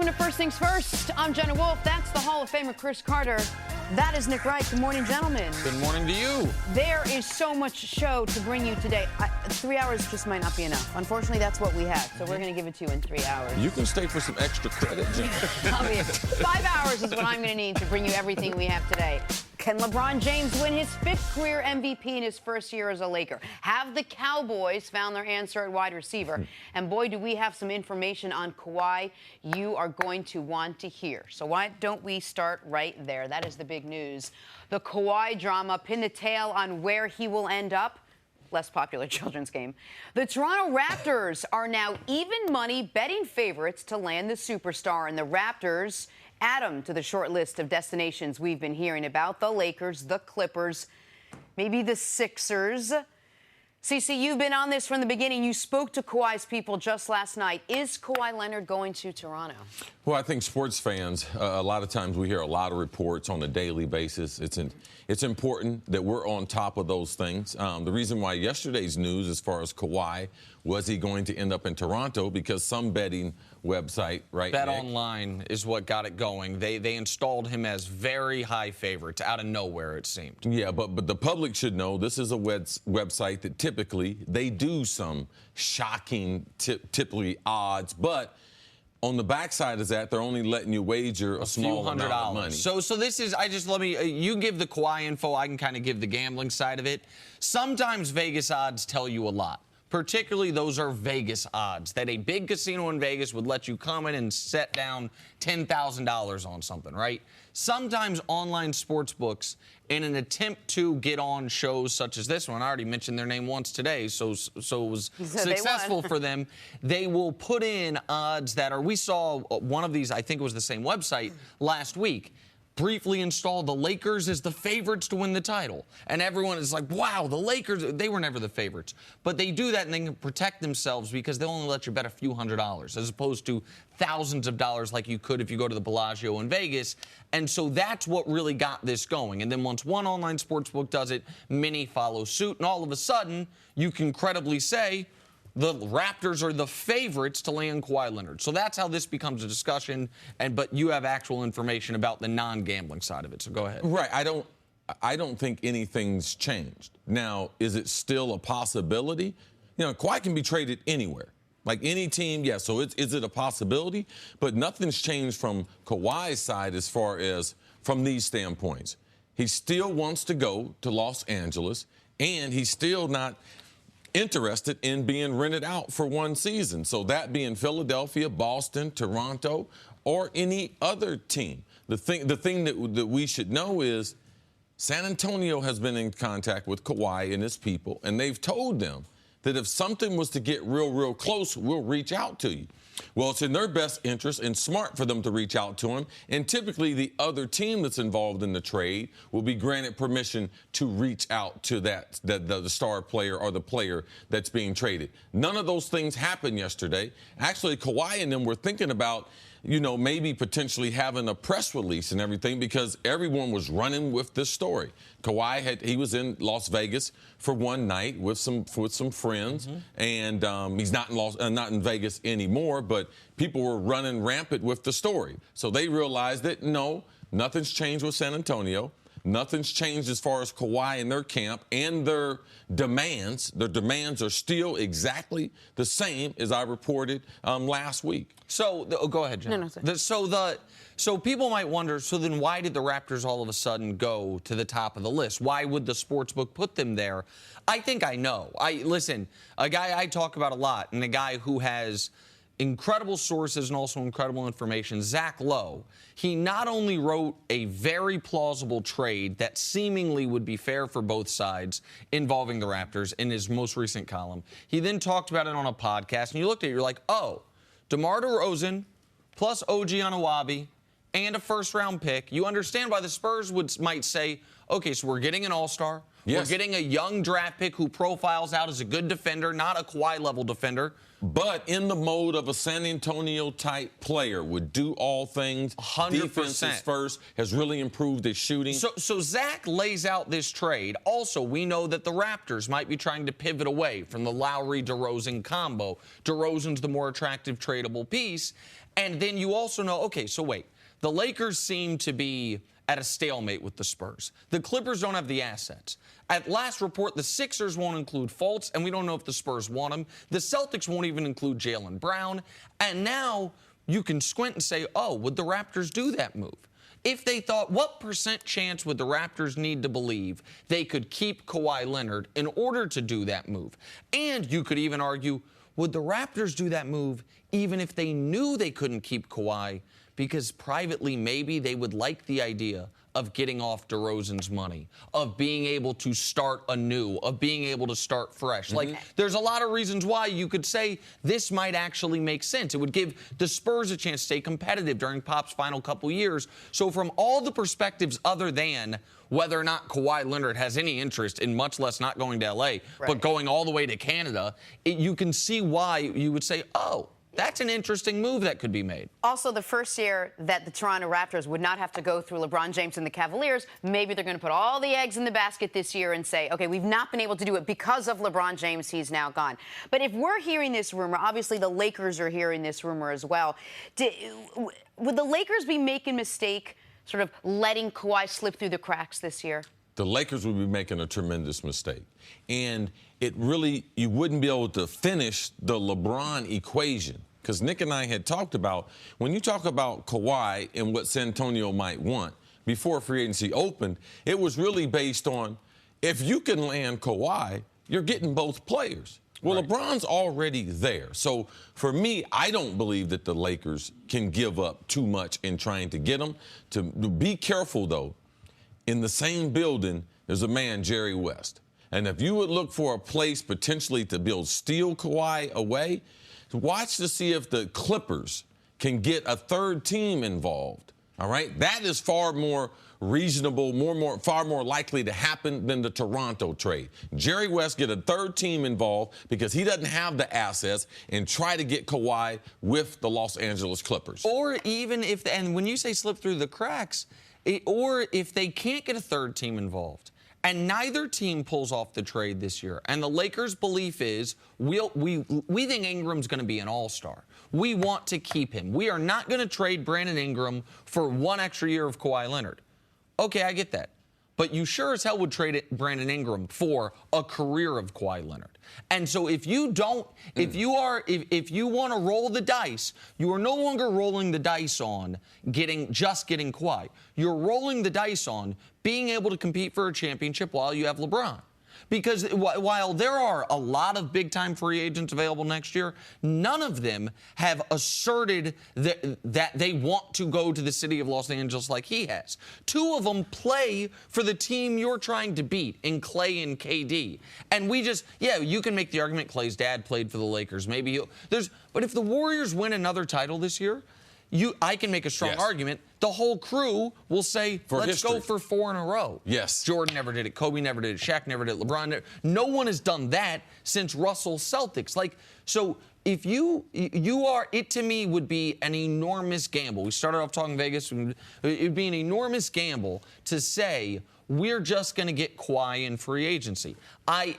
Welcome to First Things First. I'm Jenna Wolf. That's the Hall of Famer Chris Carter. That is Nick Wright. Good morning, gentlemen. Good morning to you. There is so much show to bring you today. 3 hours just might not be enough. Unfortunately, that's what we have, so we're going to give it to you in 3 hours. You can stay for some extra credit, Jenna. 5 hours is what I'm going to need to bring you everything we have today. Can LeBron James win his 5th career MVP in his first year as a Laker? Have the Cowboys found their answer at wide receiver? And boy, do we have some information on Kawhi you are going to want to hear. So why don't we start right there? That is the big news. The Kawhi drama, pin the tail on where he will end up. Less popular children's game. The Toronto Raptors are now even money betting favorites to land the superstar, and the Raptors add them to the short list of destinations we've been hearing about. The Lakers, the Clippers, maybe the Sixers. CC, you've been on this from the beginning. You spoke to Kawhi's people just last night. Is Kawhi Leonard going to Toronto? Well, I think sports fans, a lot of times we hear a lot of reports on a daily basis. It's important that we're on top of those things. The reason why yesterday's news as far as Kawhi, was he going to end up in Toronto? Because some betting website, right, Bet Online is what got it going. They installed him as very high favorites out of nowhere, it seemed. Yeah, but the public should know this is a website that typically they do some shocking, typically odds, but on the backside is that they're only letting you wager a small amount of money. So this is, you give the Kawhi info, I can kind of give the gambling side of it. Sometimes Vegas odds tell you a lot. Particularly, those are Vegas odds, that a big casino in Vegas would let you come in and set down $10,000 on something, right? Sometimes online sports books, in an attempt to get on shows such as this one, I already mentioned their name once today, so it was successful for them, they will put in odds that are, we saw one of these, I think it was the same website, last week, briefly installed the Lakers as the favorites to win the title. And everyone is like, wow, the Lakers, they were never the favorites. But they do that and they can protect themselves because they'll only let you bet a few $100s as opposed to thousands of dollars like you could if you go to the Bellagio in Vegas. And so that's what really got this going. And then once one online sportsbook does it, many follow suit. And all of a sudden, you can credibly say, the Raptors are the favorites to land Kawhi Leonard. So that's how this becomes a discussion. But you have actual information about the non-gambling side of it. So go ahead. Right. I don't think anything's changed. Now, is it still a possibility? You know, Kawhi can be traded anywhere. Like any team, yeah. So is it a possibility? But nothing's changed from Kawhi's side as far as from these standpoints. He still wants to go to Los Angeles, and he's still not interested in being rented out for one season. So that being Philadelphia, Boston, Toronto, or any other team. The thing that we should know is San Antonio has been in contact with Kawhi and his people, and they've told them that if something was to get real close, we'll reach out to you. Well, it's in their best interest and smart for them to reach out to him. And typically the other team that's involved in the trade will be granted permission to reach out to the star player or the player that's being traded. None of those things happened yesterday. Actually, Kawhi and them were thinking about, you know, maybe potentially having a press release and everything because everyone was running with this story. Kawhi he was in Las Vegas for one night with some friends, and he's not in Vegas anymore. But people were running rampant with the story, so they realized that no, nothing's changed with San Antonio. Nothing's changed as far as Kawhi and their camp and their demands. Their demands are still exactly the same as I reported last week. So, go ahead, John. No, so people might wonder, so then why did the Raptors all of a sudden go to the top of the list? Why would the sportsbook put them there? I think I know. Listen, a guy I talk about a lot and a guy who has incredible sources and also incredible information, Zach Lowe. He not only wrote a very plausible trade that seemingly would be fair for both sides involving the Raptors in his most recent column. He then talked about it on a podcast, and you looked at it, you're like, oh, DeMar DeRozan plus OG Anunoby and a first-round pick. You understand why the Spurs might say, okay, so we're getting an all-star. Yes. We're getting a young draft pick who profiles out as a good defender, not a Kawhi-level defender. But in the mode of a San Antonio-type player, would do all things. 100%. Defenses first, has really improved his shooting. So Zach lays out this trade. Also, we know that the Raptors might be trying to pivot away from the Lowry-DeRozan combo. DeRozan's the more attractive tradable piece. And then you also know, okay, so wait. The Lakers seem to be at a stalemate with the Spurs. The Clippers don't have the assets. At last report, the Sixers won't include Fultz, and we don't know if the Spurs want him. The Celtics won't even include Jaylen Brown. And now you can squint and say, oh, would the Raptors do that move? If they thought, what % chance would the Raptors need to believe they could keep Kawhi Leonard in order to do that move? And you could even argue, would the Raptors do that move even if they knew they couldn't keep Kawhi? Because privately, maybe they would like the idea of getting off DeRozan's money, of being able to start anew, of being able to start fresh. Like, there's a lot of reasons why you could say this might actually make sense. It would give the Spurs a chance to stay competitive during Pop's final couple years. So from all the perspectives other than whether or not Kawhi Leonard has any interest in, much less not going to L.A., but going all the way to Canada, you can see why you would say, oh, that's an interesting move that could be made. Also, the first year that the Toronto Raptors would not have to go through LeBron James and the Cavaliers, maybe they're going to put all the eggs in the basket this year and say, okay, we've not been able to do it because of LeBron James. He's now gone. But if we're hearing this rumor, obviously the Lakers are hearing this rumor as well. Would the Lakers be making a mistake sort of letting Kawhi slip through the cracks this year? The Lakers would be making a tremendous mistake. And it really, you wouldn't be able to finish the LeBron equation. Because Nick and I had talked about, when you talk about Kawhi and what San Antonio might want, before free agency opened, it was really based on, if you can land Kawhi, you're getting both players. Well, LeBron's already there. So for me, I don't believe that the Lakers can give up too much in trying to get him. To be careful, though. In the same building, there's a man, Jerry West. And if you would look for a place potentially to steal Kawhi away, watch to see if the Clippers can get a third team involved. All right? That is far more reasonable, far more likely to happen than the Toronto trade. Jerry West get a third team involved because he doesn't have the assets and try to get Kawhi with the Los Angeles Clippers. Or even if, and when you say slip through the cracks, or if they can't get a third team involved, and neither team pulls off the trade this year, and the Lakers' belief is we think Ingram's going to be an all-star. We want to keep him. We are not going to trade Brandon Ingram for one extra year of Kawhi Leonard. Okay, I get that. But you sure as hell would trade Brandon Ingram for a career of Kawhi Leonard. And so if you don't, if you want to roll the dice, you are no longer rolling the dice on just getting Kawhi. You're rolling the dice on being able to compete for a championship while you have LeBron. Because while there are a lot of big-time free agents available next year, none of them have asserted that they want to go to the city of Los Angeles like he has. Two of them play for the team you're trying to beat in Klay and KD. And you can make the argument Klay's dad played for the Lakers. But if the Warriors win another title this year, I can make a strong argument. The whole crew will say, let's go for 4 in a row. Yes. Jordan never did it. Kobe never did it. Shaq never did it. LeBron never. No one has done that since Russell's Celtics. So if it to me would be an enormous gamble. We started off talking Vegas. It would be an enormous gamble to say, we're just going to get Kawhi in free agency. I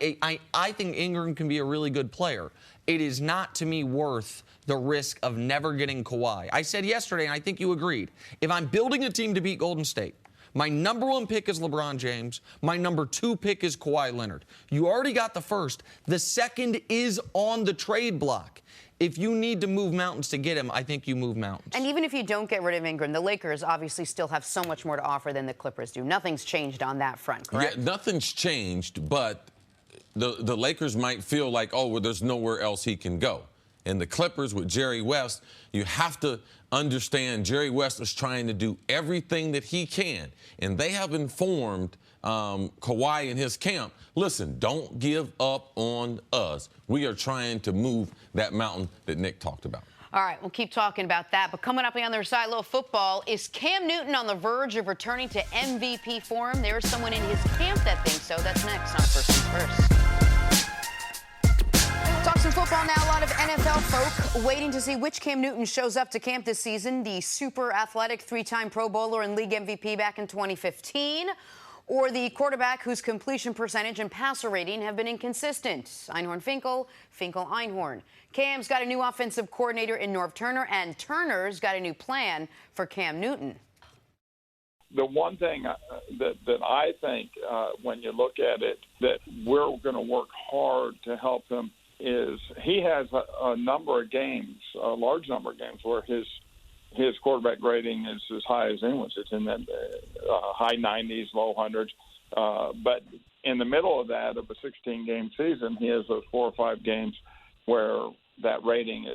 think Ingram can be a really good player. It is not, to me, worth the risk of never getting Kawhi. I said yesterday, and I think you agreed, if I'm building a team to beat Golden State, my number 1 pick is LeBron James. My number 2 pick is Kawhi Leonard. You already got the first. The second is on the trade block. If you need to move mountains to get him, I think you move mountains. And even if you don't get rid of Ingram, the Lakers obviously still have so much more to offer than the Clippers do. Nothing's changed on that front, correct? Yeah, nothing's changed, but the Lakers might feel like, oh, well, there's nowhere else he can go. And the Clippers with Jerry West, you have to understand Jerry West is trying to do everything that he can. And they have informed Kawhi and his camp, listen, don't give up on us. We are trying to move that mountain that Nick talked about. All right, we'll keep talking about that. But coming up on the other side, a little football. Is Cam Newton on the verge of returning to MVP form? There's someone in his camp that thinks so. That's next on First Things First. Talk some football now. A lot of NFL folk waiting to see which Cam Newton shows up to camp this season. The super athletic 3-time Pro Bowler and league MVP back in 2015. or the quarterback whose completion percentage and passer rating have been inconsistent? Einhorn-Finkel, Finkel-Einhorn. Cam's got a new offensive coordinator in Norv Turner, and Turner's got a new plan for Cam Newton. The one thing that I think when you look at it that we're going to work hard to help him is he has a number of games, a large number of games, where his quarterback rating is as high as anyone's. It's in the high 90s, low 100s. But in the middle of that, of a 16-game season, he has those 4 or 5 games where that rating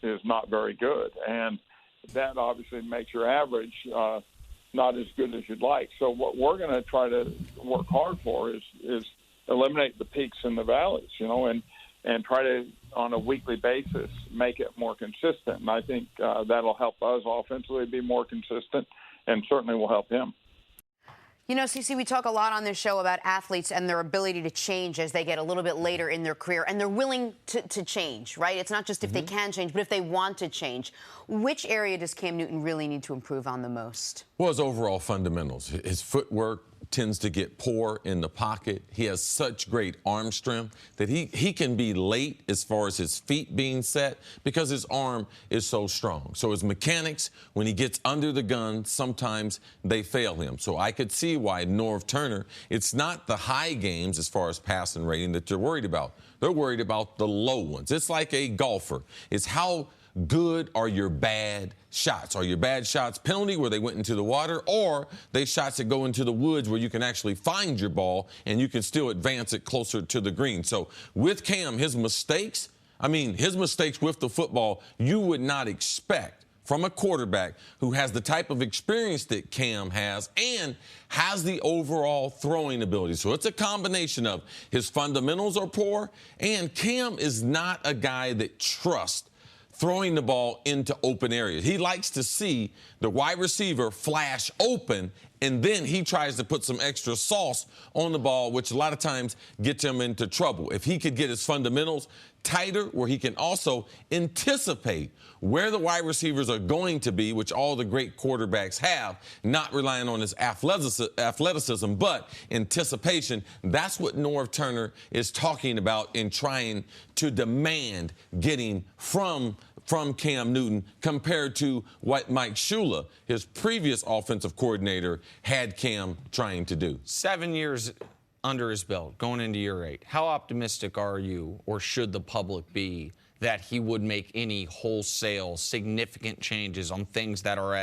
is not very good. And that obviously makes your average not as good as you'd like. So what we're going to try to work hard for is eliminate the peaks and the valleys, and try to, on a weekly basis, make it more consistent. And I think that'll help us offensively be more consistent, and certainly will help him. CeCe, we talk a lot on this show about athletes and their ability to change as they get a little bit later in their career, and they're willing to change, right? It's not just if they can change, but if they want to change. Which area does Cam Newton really need to improve on the most? Well, his overall fundamentals. His footwork tends to get poor in the pocket. He has such great arm strength that he can be late as far as his feet being set because his arm is so strong. So his mechanics, when he gets under the gun, sometimes they fail him. So I could see why Norv Turner, it's not the high games as far as passing rating that they're worried about. They're worried about the low ones. It's like a golfer. It's how good are your bad shots? Are your bad shots penalty where they went into the water, or they shots that go into the woods where you can actually find your ball and you can still advance it closer to the green? So with Cam, his mistakes with the football, you would not expect from a quarterback who has the type of experience that Cam has and has the overall throwing ability. So it's a combination of his fundamentals are poor, and Cam is not a guy that trusts throwing the ball into open areas. He likes to see the wide receiver flash open, and then he tries to put some extra sauce on the ball, which a lot of times gets him into trouble. If he could get his fundamentals tighter, where he can also anticipate where the wide receivers are going to be, which all the great quarterbacks have, not relying on his athleticism, but anticipation. That's what Norv Turner is talking about in trying to demand getting from Cam Newton compared to what Mike Shula, his previous offensive coordinator, had Cam trying to do. 7 years under his belt, going into year 8. How optimistic are you, or should the public be, that he would make any wholesale significant changes on things that are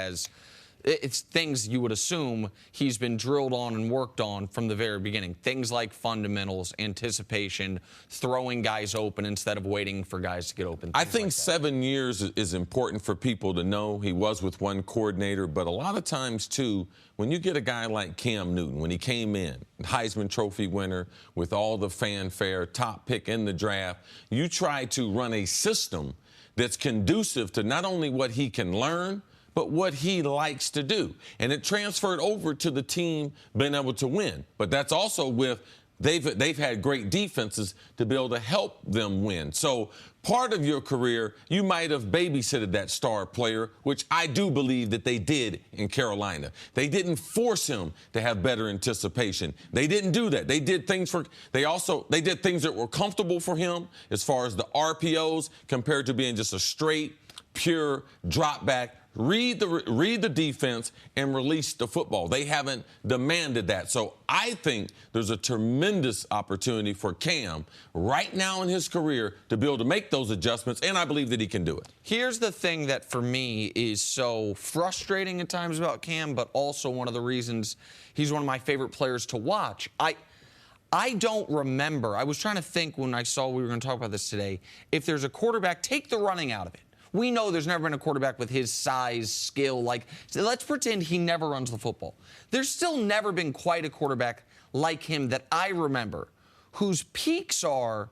it's things you would assume he's been drilled on and worked on from the very beginning. Things like fundamentals, anticipation, throwing guys open instead of waiting for guys to get open. I think 7 years is important for people to know. He was with one coordinator, but a lot of times, too, when you get a guy like Cam Newton, when he came in, Heisman Trophy winner with all the fanfare, top pick in the draft, you try to run a system that's conducive to not only what he can learn, but what he likes to do. And it transferred over to the team being able to win. But that's also with they've had great defenses to be able to help them win. So part of your career, you might have babysitted that star player, which I do believe that they did in Carolina. They didn't force him to have better anticipation. They didn't do that. They did things they did things that were comfortable for him as far as the RPOs compared to being just a straight, pure drop back. Read the defense and release the football. They haven't demanded that. So I think there's a tremendous opportunity for Cam right now in his career to be able to make those adjustments, and I believe that he can do it. Here's the thing that for me is so frustrating at times about Cam, but also one of the reasons he's one of my favorite players to watch. I don't remember. I was trying to think when I saw we were going to talk about this today. If there's a quarterback, take the running out of it. We know there's never been a quarterback with his size, skill. Let's pretend he never runs the football. There's still never been quite a quarterback like him that I remember whose peaks are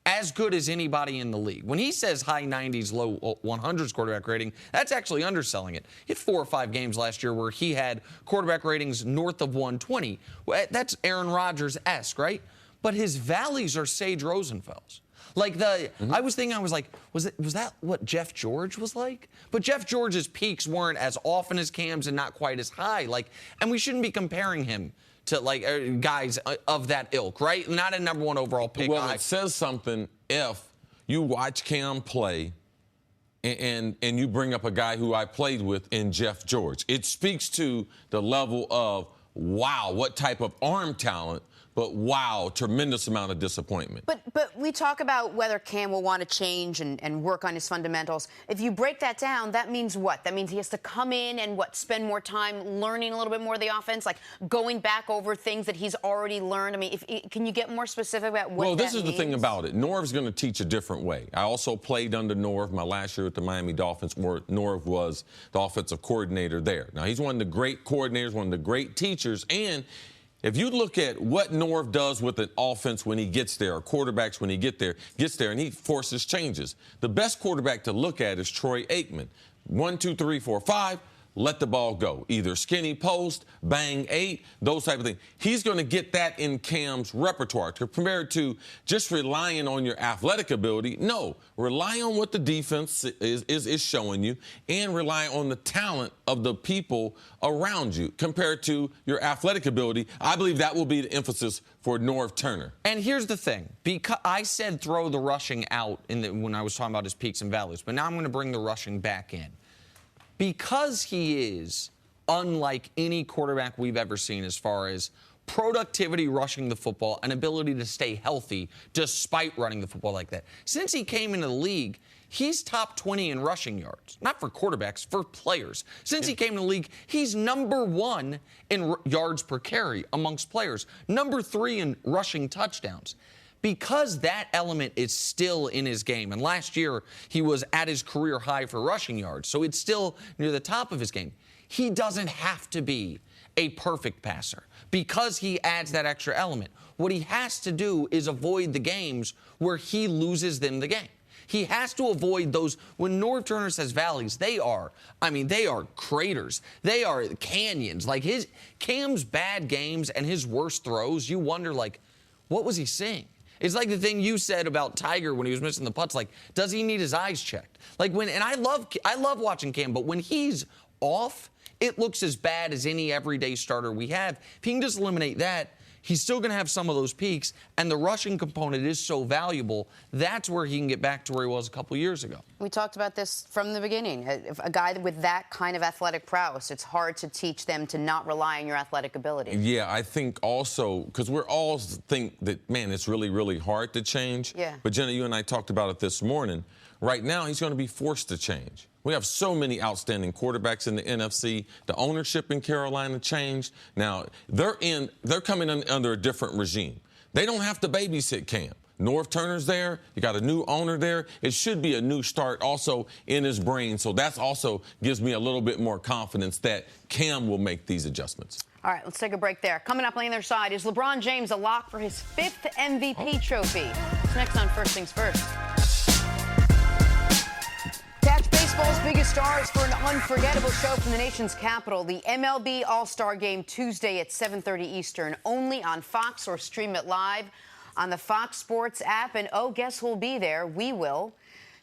as good as anybody in the league. When he says high 90s, low 100s quarterback rating, that's actually underselling it. He had 4 or 5 games last year where he had quarterback ratings north of 120. That's Aaron Rodgers-esque, right? But his valleys are Sage Rosenfels. I was thinking, was that what Jeff George was like? But Jeff George's peaks weren't as often as Cam's and not quite as high. And we shouldn't be comparing him to like guys of that ilk, right? Not a number 1 overall pick. Well, it says something if you watch Cam play and you bring up a guy who I played with in Jeff George. It speaks to the level of, wow, what type of arm talent, but wow, tremendous amount of disappointment. But we talk about whether Cam will want to change and work on his fundamentals. If you break that down, that means what? That means he has to come in and spend more time learning a little bit more of the offense, like going back over things that he's already learned. I mean, can you get more specific about what that means? Well, this is the thing about it. Norv's going to teach a different way. I also played under Norv my last year with the Miami Dolphins, where Norv was the offensive coordinator there. Now, he's one of the great coordinators, one of the great teachers, and if you look at what Norv does with an offense when he gets there, or quarterbacks when he gets there, and he forces changes. The best quarterback to look at is Troy Aikman. 1, 2, 3, 4, 5. Let the ball go. Either skinny post, bang 8, those type of things. He's going to get that in Cam's repertoire compared to just relying on your athletic ability. No, rely on what the defense is showing you and rely on the talent of the people around you compared to your athletic ability. I believe that will be the emphasis for Norv Turner. And here's the thing. Because I said throw the rushing out when I was talking about his peaks and valleys, but now I'm going to bring the rushing back in. Because he is unlike any quarterback we've ever seen as far as productivity rushing the football and ability to stay healthy despite running the football like that. Since he came into the league, he's top 20 in rushing yards. Not for quarterbacks, for players. Since he came to the league, he's number 1 in yards per carry amongst players. Number 3 in rushing touchdowns. Because that element is still in his game, and last year he was at his career high for rushing yards, so it's still near the top of his game. He doesn't have to be a perfect passer because he adds that extra element. What he has to do is avoid the games where he loses them the game. He has to avoid those. When Norv Turner says valleys, they are craters. They are canyons. Like Cam's bad games and his worst throws, you wonder, like, what was he seeing? It's like the thing you said about Tiger when he was missing the putts. Like, does he need his eyes checked? Like and I love watching Cam, but when he's off, it looks as bad as any everyday starter we have. If he can just eliminate that, he's still going to have some of those peaks, and the rushing component is so valuable. That's where he can get back to where he was a couple years ago. We talked about this from the beginning. A guy with that kind of athletic prowess, it's hard to teach them to not rely on your athletic ability. Yeah, I think also, because we're all think that, man, it's really, really hard to change. Yeah. But, Jenna, you and I talked about it this morning. Right now, he's going to be forced to change. We have so many outstanding quarterbacks in the NFC. The ownership in Carolina changed. Now, they're coming under a different regime. They don't have to babysit Cam. Norv Turner's there. You got a new owner there. It should be a new start also in his brain. So that's also gives me a little bit more confidence that Cam will make these adjustments. All right, let's take a break there. Coming up on the other side, is LeBron James a lock for his 5th MVP trophy? It's next on First Things First. Catch baseball's biggest stars for an unforgettable show from the nation's capital. The MLB All-Star Game Tuesday at 7:30 Eastern, only on Fox, or stream it live on the Fox Sports app. And oh, guess who'll be there? We will.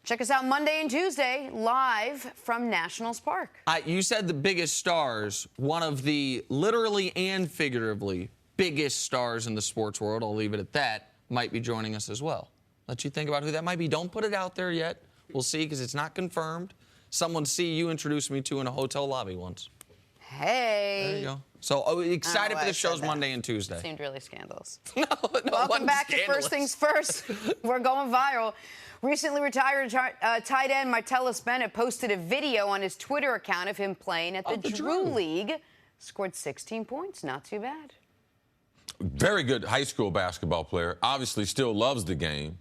Check us out Monday and Tuesday, live from Nationals Park. You said the biggest stars. One of the literally and figuratively biggest stars in the sports world, I'll leave it at that, might be joining us as well. Let you think about who that might be. Don't put it out there yet. We'll see, because it's not confirmed. Someone you introduced me to in a hotel lobby once. Hey. There you go. So excited for the shows Monday and Tuesday. It seemed really scandalous. No, Welcome back to scandalous. First Things First. We're going viral. Recently retired tight end Martellus Bennett posted a video on his Twitter account of him playing at the Drew League. Scored 16 points. Not too bad. Very good high school basketball player. Obviously still loves the game.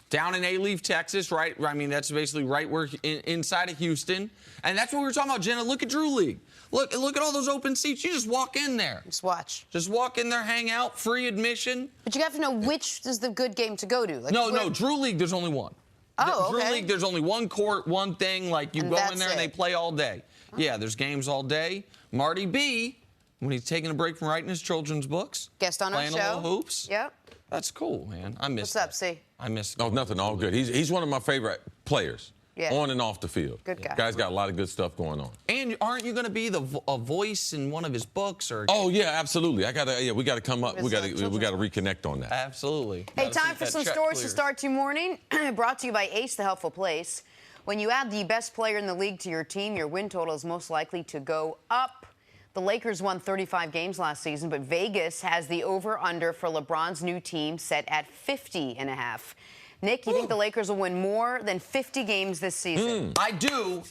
Down in Alief, Texas, right? I mean, that's basically right where inside of Houston. And that's what we were talking about, Jenna. Look at Drew League. Look at all those open seats. You just walk in there. Just watch. Just walk in there, hang out, free admission. But you have to know which is the good game to go to. Like, no, Drew League, there's only one. Oh, okay. Drew League, there's only one court, one thing. Like, you go in there and they play all day. Oh. Yeah, there's games all day. Marty B, when he's taking a break from writing his children's books. Guest on our show. Playing a little hoops. Yep. That's cool, man. I miss What's up, C? I miss Oh, nothing. All good. He's one of my favorite players. Yeah. on and off the field. Good guy. Guy's got a lot of good stuff going on. And aren't you going to be a voice in one of his books? Or Oh yeah, absolutely. We got to come up. We got to reconnect on that. Absolutely. Hey, Gotta time see for that some check stories to cleared. start your morning. Brought to you by Ace, the Helpful Place. When you add the best player in the league to your team, your win total is most likely to go up. The Lakers won 35 games last season, but Vegas has the over-under for LeBron's new team set at 50.5. Nick, you think the Lakers will win more than 50 games this season? I do.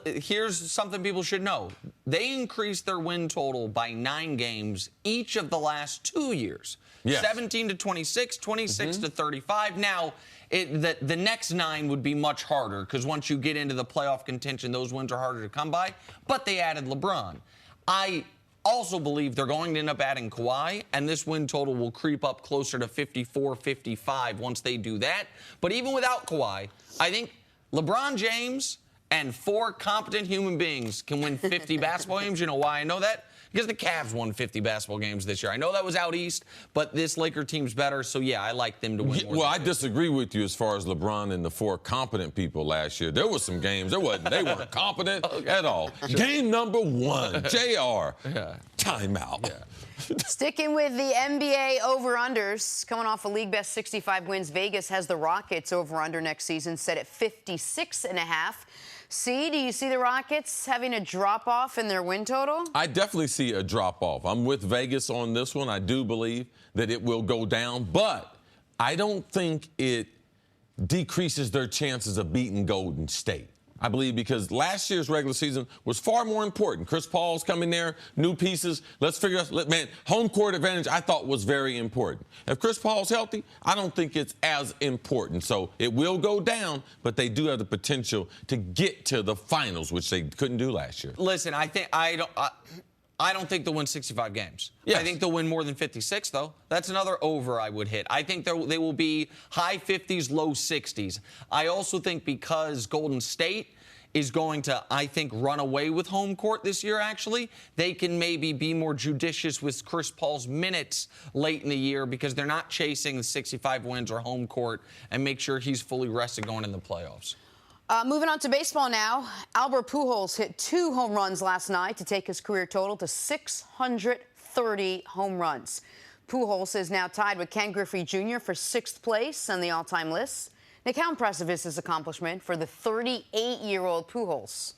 Here's something people should know. They increased their win total by 9 games each of the last 2 years. Yes. 17 to 26, 26 to 35. Now, the next 9 would be much harder because once you get into the playoff contention, those wins are harder to come by. But they added LeBron. I also believe they're going to end up adding Kawhi, and this win total will creep up closer to 54, 55 once they do that. But even without Kawhi, I think LeBron James and 4 competent human beings can win 50 basketball games. You know why I know that? Because the Cavs won 50 basketball games this year. I know that was out east, but this Laker team's better, so yeah, I like them to win more. Well, I disagree with you as far as LeBron and the 4 competent people last year. There were some games they weren't competent at all. Game number 1, JR. Yeah. Timeout. Yeah. Sticking with the NBA over-unders, coming off a league best 65 wins, Vegas has the Rockets over-under next season set at 56.5. See, do you see the Rockets having a drop-off in their win total? I definitely see a drop-off. I'm with Vegas on this one. I do believe that it will go down, but I don't think it decreases their chances of beating Golden State. I believe because last year's regular season was far more important. Chris Paul's coming there, new pieces. Let's figure out, home court advantage I thought was very important. If Chris Paul's healthy, I don't think it's as important. So it will go down, but they do have the potential to get to the finals, which they couldn't do last year. Listen, I don't think they'll win 65 games. Yes. I think they'll win more than 56, though. That's another over I would hit. I think they will be high 50s, low 60s. I also think because Golden State is going to, I think, run away with home court this year, actually, they can maybe be more judicious with Chris Paul's minutes late in the year because they're not chasing the 65 wins or home court and make sure he's fully rested going in the playoffs. Moving on to baseball now. Albert Pujols hit 2 home runs last night to take his career total to 630 home runs. Pujols is now tied with Ken Griffey Jr. for 6th place on the all-time list. Nick, how impressive is this accomplishment for the 38-year-old Pujols?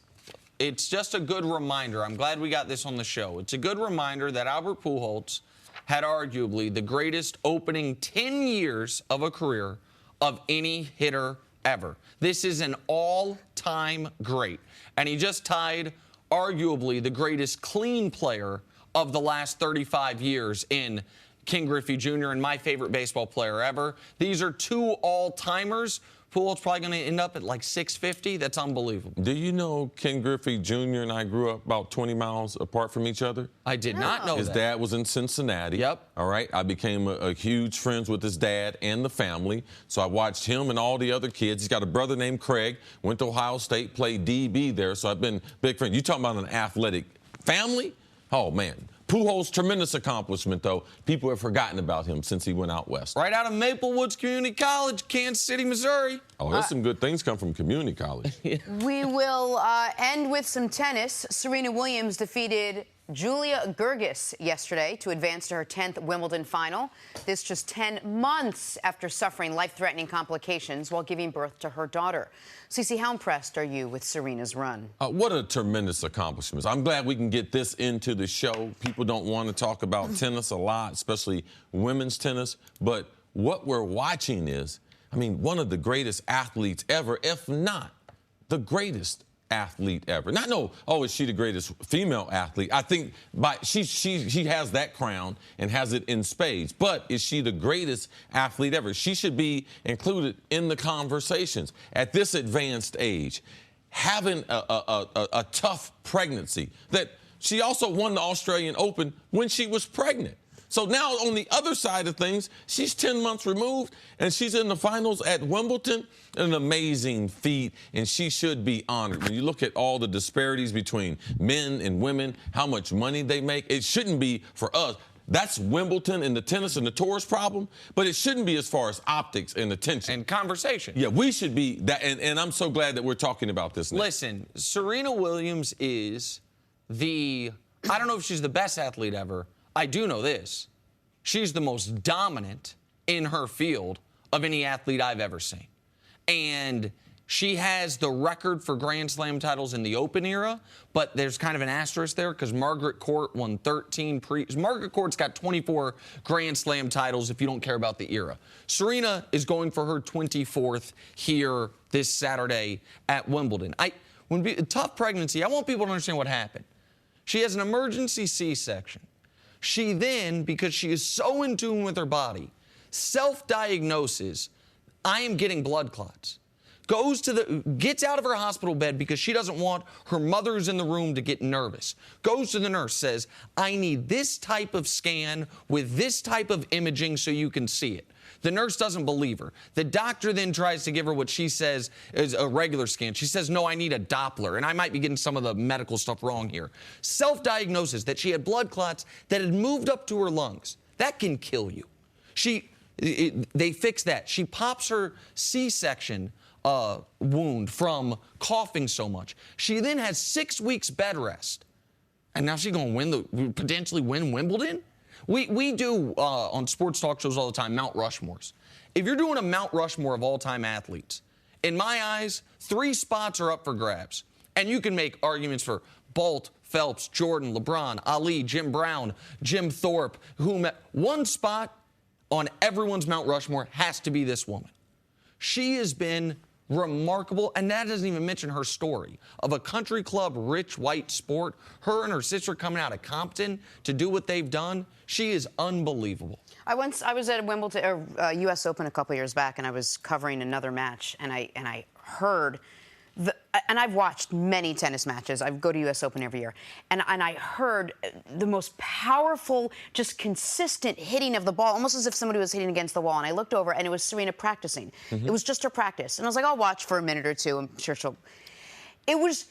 It's just a good reminder. I'm glad we got this on the show. It's a good reminder that Albert Pujols had arguably the greatest opening 10 years of a career of any hitter ever. This is an all-time great. And he just tied arguably the greatest clean player of the last 35 years in Ken Griffey Jr. and my favorite baseball player ever. These are 2 all-timers. Pujols probably going to end up at like 650. That's unbelievable. Do you know Ken Griffey Jr. and I grew up about 20 miles apart from each other? I did not know His that. dad was in Cincinnati. Yep. All right. I became a huge friends with his dad and the family. So I watched him and all the other kids. He's got a brother named Craig. Went to Ohio State, played DB there. So I've been big friends. You talking about an athletic family? Oh, man. Pujols' tremendous accomplishment, though. People have forgotten about him since he went out west. Right out of Maple Woods Community College, Kansas City, Missouri. Oh, there's some good things come from community college. We will end with some tennis. Serena Williams defeated Julia Gergis yesterday to advance to her 10th Wimbledon final. This just 10 months after suffering life-threatening complications while giving birth to her daughter. Cece, how impressed are you with Serena's run? What a tremendous accomplishment. I'm glad we can get this into the show. People don't want to talk about tennis a lot, especially women's tennis. But what we're watching is, one of the greatest athletes ever, if not the greatest athlete ever. Is she the greatest female athlete? I think she has that crown and has it in spades. But is she the greatest athlete ever? She should be included in the conversations. At this advanced age, having a tough pregnancy, that she also won the Australian Open when she was pregnant. So now on the other side of things, she's 10 months removed, and she's in the finals at Wimbledon. An amazing feat, and she should be honored. When you look at all the disparities between men and women, how much money they make, it shouldn't be for us. That's Wimbledon and the tennis and the tour's problem, but it shouldn't be as far as optics and attention. And conversation. Yeah, we should be that, and I'm so glad that we're talking about this now. Listen, Serena Williams is I don't know if she's the best athlete ever. I do know this. She's the most dominant in her field of any athlete I've ever seen. And she has the record for Grand Slam titles in the Open era, but there's kind of an asterisk there because Margaret Court won 13 Margaret Court's got 24 Grand Slam titles if you don't care about the era. Serena is going for her 24th here this Saturday at Wimbledon. Tough pregnancy, I want people to understand what happened. She has an emergency C-section. She then, because she is so in tune with her body, self-diagnoses, I am getting blood clots. Gets out of her hospital bed because she doesn't want her mother who's in the room to get nervous. Goes to the nurse, says, I need this type of scan with this type of imaging so you can see it. The nurse doesn't believe her. The doctor then tries to give her what she says is a regular scan. She says, no, I need a Doppler. And I might be getting some of the medical stuff wrong here. Self-diagnosis that she had blood clots that had moved up to her lungs. That can kill you. They fix that. She pops her C-section wound from coughing so much. She then has 6 weeks bed rest. And now she's going to potentially win Wimbledon? We do, on sports talk shows all the time, Mount Rushmores. If you're doing a Mount Rushmore of all-time athletes, in my eyes, 3 spots are up for grabs. And you can make arguments for Bolt, Phelps, Jordan, LeBron, Ali, Jim Brown, Jim Thorpe, one spot on everyone's Mount Rushmore has to be this woman. She has been remarkable, and that doesn't even mention her story of a country club, rich white sport. Her and her sister coming out of Compton to do what they've done. She is unbelievable. I was at Wimbledon, U.S. Open a couple years back, and I was covering another match, and I heard. And I've watched many tennis matches. I go to U.S. Open every year. And I heard the most powerful, just consistent hitting of the ball, almost as if somebody was hitting against the wall. And I looked over, and it was Serena practicing. It was just her practice. And I was like, I'll watch for a minute or two. I'm sure she'll... It was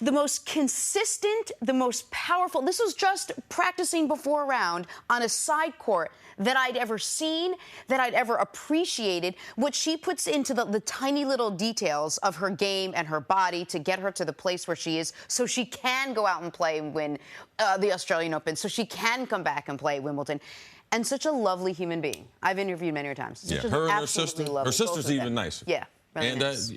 the most consistent, the most powerful. This was just practicing before a round on a side court that I'd ever seen, that I'd ever appreciated. What she puts into the tiny little details of her game and her body to get her to the place where she is so she can go out and play and win the Australian Open, so she can come back and play Wimbledon. And such a lovely human being. I've interviewed many times. Yeah, her and her sister. Her sister's even nicer. Yeah. Really and, nice.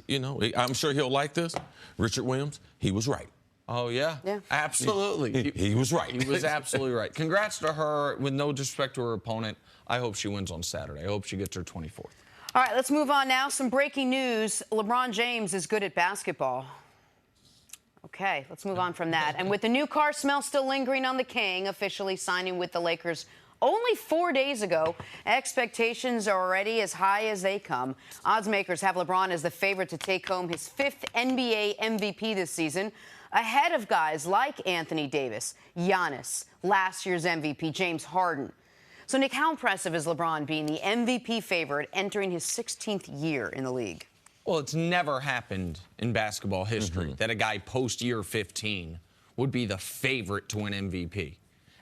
I'm sure he'll like this. Richard Williams, he was right. Oh, yeah? Yeah. Absolutely. He was right. He was absolutely right. Congrats to her. With no disrespect to her opponent, I hope she wins on Saturday. I hope she gets her 24th. All right, let's move on now. Some breaking news. LeBron James is good at basketball. Okay, let's move on from that. And with the new car smell still lingering on the King, officially signing with the Lakers only 4 days ago, expectations are already as high as they come. Odds makers have LeBron as the favorite to take home his 5th NBA MVP this season, ahead of guys like Anthony Davis, Giannis, last year's MVP, James Harden. So, Nick, how impressive is LeBron being the MVP favorite entering his 16th year in the league? Well, it's never happened in basketball history that a guy post-year 15 would be the favorite to win MVP.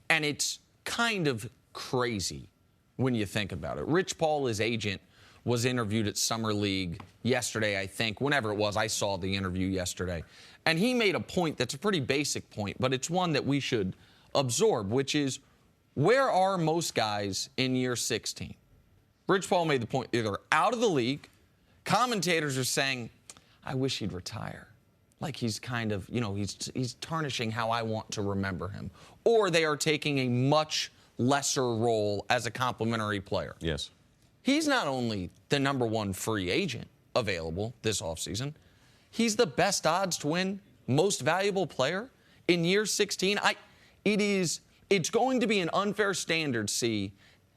And it's kind of crazy when you think about it. Rich Paul, his agent, was interviewed at Summer League yesterday, I think. Whenever it was, I saw the interview yesterday. And he made a point that's a pretty basic point, but it's one that we should absorb, which is, where are most guys in year 16? Rich Paul made the point, either out of the league, commentators are saying, I wish he'd retire. Like he's kind of, he's tarnishing how I want to remember him. Or they are taking a much lesser role as a complimentary player. Yes. He's not only the #1 free agent available this offseason, he's the best odds to win most valuable player in year 16. It's going to be an unfair standard,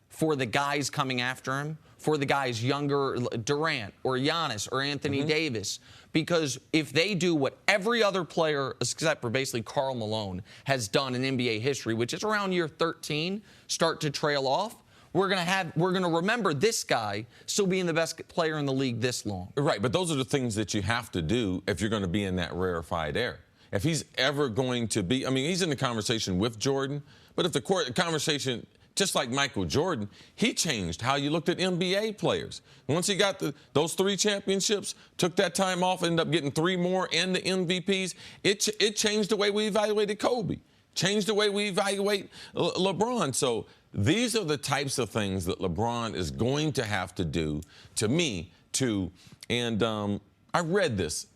for the guys coming after him, for the guys younger, Durant or Giannis or Anthony Davis, because if they do what every other player, except for basically Karl Malone, has done in NBA history, which is around year 13, start to trail off, we're going to remember this guy still being the best player in the league this long. Right, but those are the things that you have to do if you're going to be in that rarefied air. If he's ever going to be, he's in the conversation with Jordan, but if the conversation just like Michael Jordan, he changed how you looked at NBA players. Once he got those 3 championships, took that time off, ended up getting 3 more and the MVPs, it changed the way we evaluated Kobe, changed the way we evaluate LeBron. So these are the types of things that LeBron is going to have to do and I read this.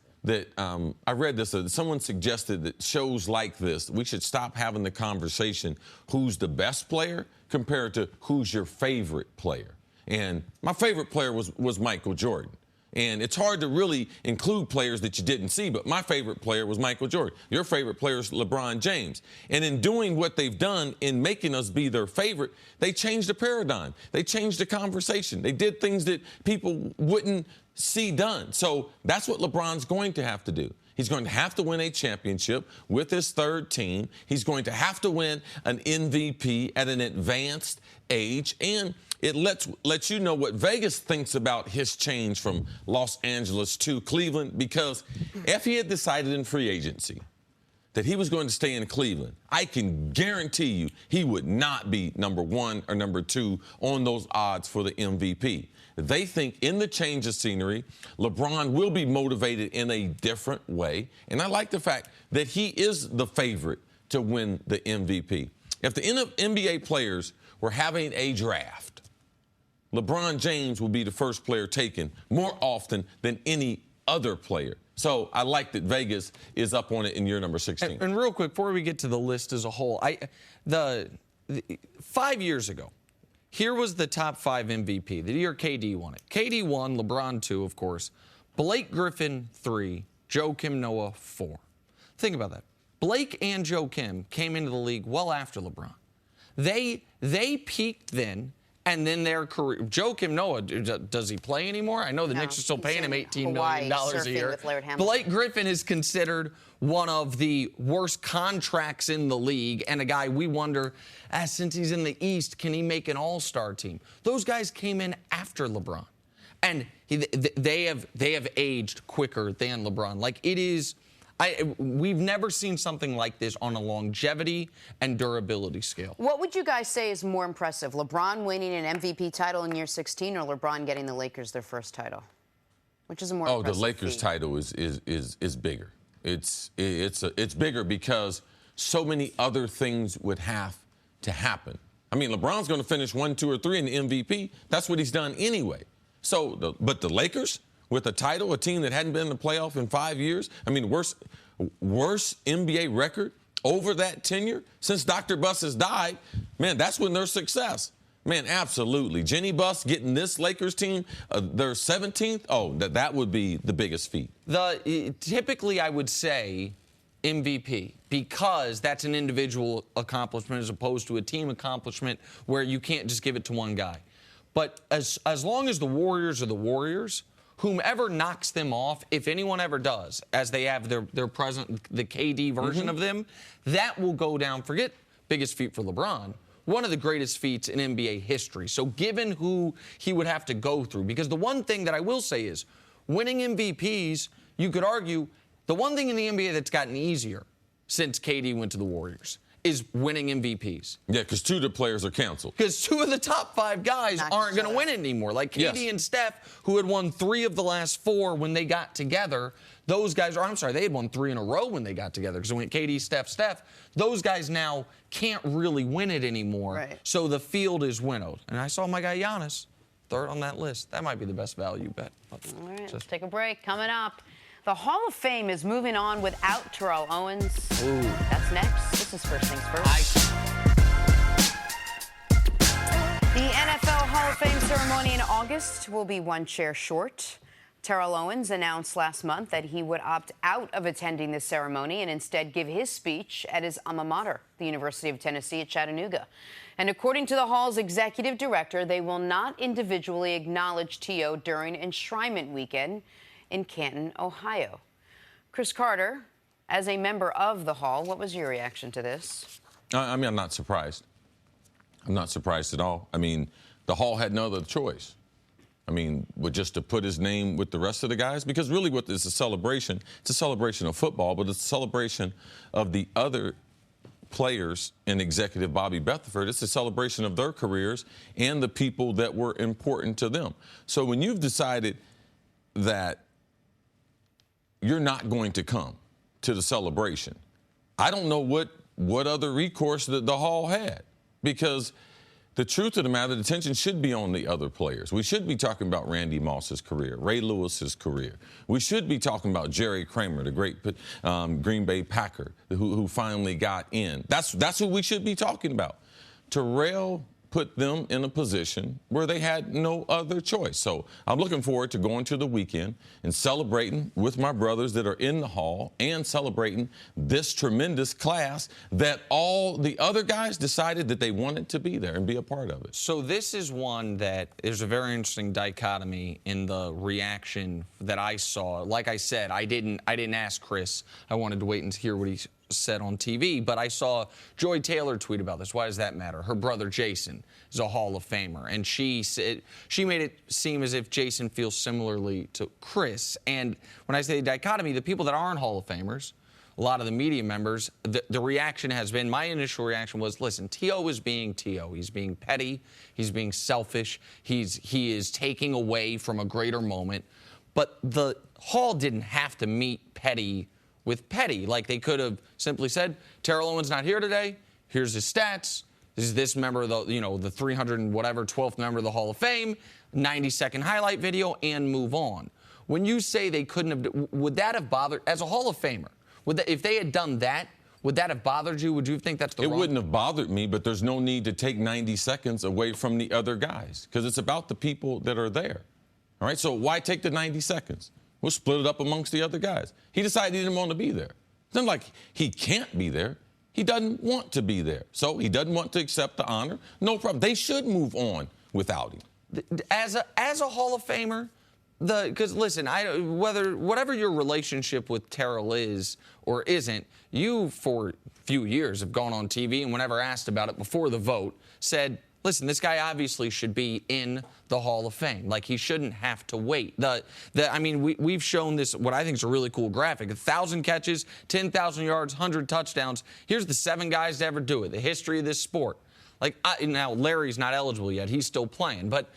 Someone suggested that shows like this, we should stop having the conversation who's the best player compared to who's your favorite player. And my favorite player was Michael Jordan. And it's hard to really include players that you didn't see, but my favorite player was Michael Jordan. Your favorite player is LeBron James. And in doing what they've done in making us be their favorite, they changed the paradigm. They changed the conversation. They did things that people wouldn't see done. So that's what LeBron's going to have to do. He's going to have to win a championship with his 3rd team. He's going to have to win an MVP at an advanced age. And it lets you know what Vegas thinks about his change from Los Angeles to Cleveland, because if he had decided in free agency that he was going to stay in Cleveland, I can guarantee you he would not be number 1 or number 2 on those odds for the MVP. They think in the change of scenery, LeBron will be motivated in a different way. And I like the fact that he is the favorite to win the MVP. If the NBA players were having a draft, LeBron James will be the first player taken more often than any other player. So I like that Vegas is up on it in year number 16. And real quick, before we get to the list as a whole, 5 years ago, here was the top 5 MVP. The year KD won it. KD 1, LeBron 2, of course. Blake Griffin 3, Joakim Noah 4. Think about that. Blake and Joakim came into the league well after LeBron. They peaked then. And then their career, Joakim Noah, does he play anymore? I know the Knicks are still paying him $18 million a year. Blake Griffin is considered one of the worst contracts in the league, and a guy we wonder, since he's in the East, can he make an all-star team? Those guys came in after LeBron, and they have aged quicker than LeBron. Like, it is. We've never seen something like this on a longevity and durability scale. What would you guys say is more impressive, LeBron winning an MVP title in year 16 or LeBron getting the Lakers their first title? Which is a more impressive the Lakers feat? title is bigger. It's bigger because so many other things would have to happen. I mean, LeBron's going to finish 1, 2, or 3 in the MVP. That's what he's done anyway. So, but the Lakers, with a title, a team that hadn't been in the playoff in 5 years. I mean, worst NBA record over that tenure since Dr. Buss has died. Man, that's when their success. Man, absolutely. Jenny Buss getting this Lakers team, their 17th, that would be the biggest feat. Typically, I would say MVP, because that's an individual accomplishment as opposed to a team accomplishment where you can't just give it to one guy. But as long as the Warriors are the Warriors, whomever knocks them off, if anyone ever does, as they have their present, the KD version of them, that will go down. Forget biggest feat for LeBron, one of the greatest feats in NBA history. So given who he would have to go through, because the one thing that I will say is winning MVPs, you could argue, the one thing in the NBA that's gotten easier since KD went to the Warriors is winning MVPs. Yeah, because 2 of the players are canceled. Because 2 of the top 5 guys aren't going to win anymore. Like KD and Steph, who had won 3 of the last 4 when they got together. Those guys, they had won 3 in a row when they got together. Because when KD, Steph, those guys now can't really win it anymore. Right. So the field is winnowed. And I saw my guy Giannis, 3rd on that list. That might be the best value bet. All right, let's take a break. Coming up, the Hall of Fame is moving on without Terrell Owens. Ooh. That's next. This is First Things First. The NFL Hall of Fame ceremony in August will be 1 chair short. Terrell Owens announced last month that he would opt out of attending the ceremony and instead give his speech at his alma mater, the University of Tennessee at Chattanooga. And according to the Hall's executive director, they will not individually acknowledge T.O. during enshrinement weekend in Canton, Ohio. Chris Carter, as a member of the Hall, what was your reaction to this? I mean, I'm not surprised. I'm not surprised at all. I mean, the Hall had no other choice. I mean, just to put his name with the rest of the guys, because really what is a celebration, it's a celebration of football, but it's a celebration of the other players and executive Bobby Bethenford. It's a celebration of their careers and the people that were important to them. So when you've decided that you're not going to come to the celebration, I don't know what other recourse the Hall had, because the truth of the matter, the attention should be on the other players. We should be talking about Randy Moss's career, Ray Lewis's career. We should be talking about Jerry Kramer, the great Green Bay Packer, who finally got in. That's who we should be talking about. Terrell put them in a position where they had no other choice. So I'm looking forward to going to the weekend and celebrating with my brothers that are in the Hall and celebrating this tremendous class that all the other guys decided that they wanted to be there and be a part of it. So this is one that there's a very interesting dichotomy in the reaction that I saw. Like I said, I didn't ask Chris. I wanted to wait and hear what he said on TV, but I saw Joy Taylor tweet about this. Why does that matter? Her brother Jason is a Hall of Famer, and she made it seem as if Jason feels similarly to Chris. And when I say dichotomy, the people that aren't Hall of Famers, a lot of the media members, the reaction has been, my initial reaction was, listen, T.O. is being T.O. He's being petty. He's being selfish. He is taking away from a greater moment. But the Hall didn't have to meet petty with petty. Like, they could have simply said, Terrell Owens not here today. Here's his stats. This is this member of the 300 and whatever 12th member of the Hall of Fame, 90-second highlight video, and move on. When you say they couldn't have, would that have bothered, as a Hall of Famer, if they had done that, would that have bothered you? Would you think that's the wrong? It wouldn't have bothered me, but there's no need to take 90 seconds away from the other guys, because it's about the people that are there. All right, so why take the 90 seconds? We'll split it up amongst the other guys. He decided he didn't want to be there. It's not like he can't be there. He doesn't want to be there. So he doesn't want to accept the honor. No problem. They should move on without him. As a Hall of Famer, because listen, whatever your relationship with Terrell is or isn't, you for a few years have gone on TV and whenever asked about it before the vote said, listen, this guy obviously should be in the Hall of Fame. Like, he shouldn't have to wait. We've shown this, what I think is a really cool graphic. 1,000 catches, 10,000 yards, 100 touchdowns. Here's the 7 guys to ever do it, the history of this sport. Like, now, Larry's not eligible yet. He's still playing. But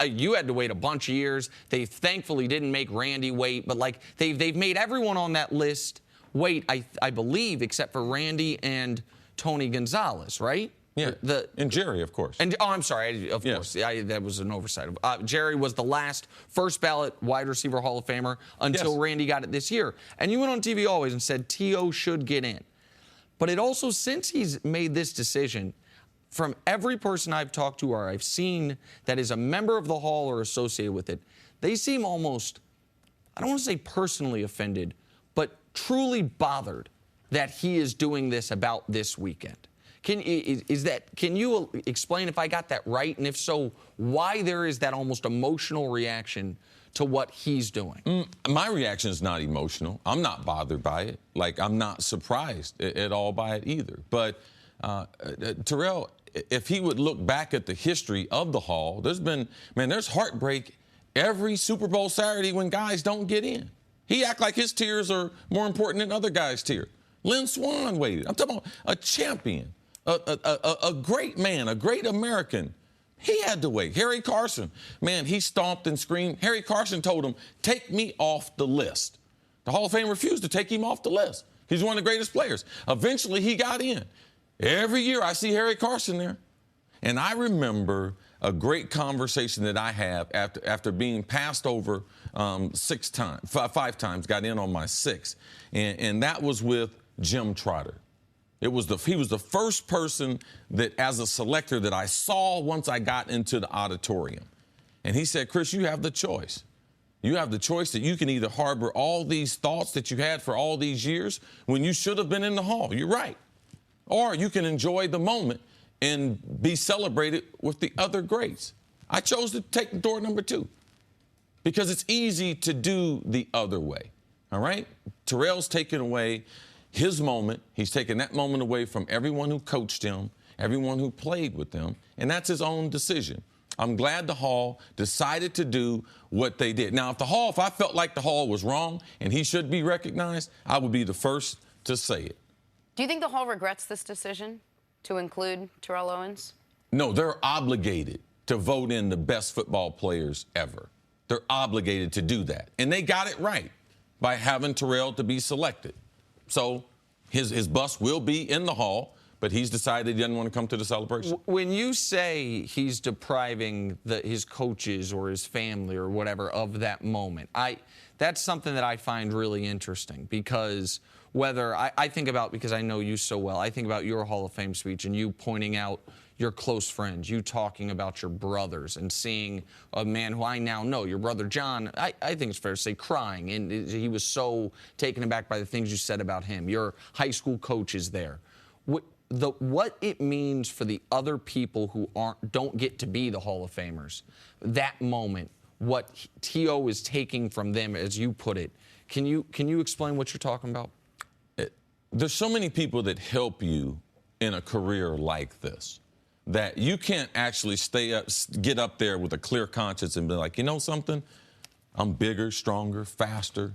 you had to wait a bunch of years. They thankfully didn't make Randy wait. But, like, they've made everyone on that list wait, I believe, except for Randy and Tony Gonzalez, right? Yeah, and Jerry, of course. I'm sorry, of course. That was an oversight. Jerry was the last first ballot wide receiver Hall of Famer until Randy got it this year. And you went on TV always and said T.O. should get in. But it also, since he's made this decision, from every person I've talked to or I've seen that is a member of the Hall or associated with it, they seem almost, I don't want to say personally offended, but truly bothered that he is doing this about this weekend. Can you explain if I got that right? And if so, why there is that almost emotional reaction to what he's doing? My reaction is not emotional. I'm not bothered by it. Like, I'm not surprised at all by it either. But Terrell, if he would look back at the history of the Hall, there's heartbreak every Super Bowl Saturday when guys don't get in. He act like his tears are more important than other guys' tears. Lynn Swann waited. I'm talking about a champion. A great man, a great American. He had to wait. Harry Carson, man, he stomped and screamed. Harry Carson told him, take me off the list. The Hall of Fame refused to take him off the list. He's one of the greatest players. Eventually, he got in. Every year, I see Harry Carson there. And I remember a great conversation that I have after being passed over 5 times, got in on my 6th. And that was with Jim Trotter. He was the first person that, as a selector, that I saw once I got into the auditorium. And he said, Chris, you have the choice. You have the choice that you can either harbor all these thoughts that you had for all these years when you should have been in the Hall. You're right. Or you can enjoy the moment and be celebrated with the other greats. I chose to take door number 2 because it's easy to do the other way. All right? Terrell's taken away his moment. He's taken that moment away from everyone who coached him, everyone who played with him, and that's his own decision. I'm glad the Hall decided to do what they did. Now, if I felt like the Hall was wrong and he should be recognized, I would be the first to say it. Do you think the Hall regrets this decision to include Terrell Owens? No, they're obligated to vote in the best football players ever. They're obligated to do that. And they got it right by having Terrell to be selected. So his bust will be in the Hall, but he's decided he doesn't want to come to the celebration. When you say he's depriving his coaches or his family or whatever of that moment, that's something that I find really interesting, because whether I think about, because I know you so well, I think about your Hall of Fame speech and you pointing out your close friends, you talking about your brothers and seeing a man who I now know, your brother John, I think it's fair to say, crying. And he was so taken aback by the things you said about him. Your high school coaches there. What it means for the other people who don't get to be the Hall of Famers, that moment, what T.O. is taking from them, as you put it. Can you explain what you're talking about? There's so many people that help you in a career like this that you can't actually get up there with a clear conscience and be like, you know something? I'm bigger, stronger, faster.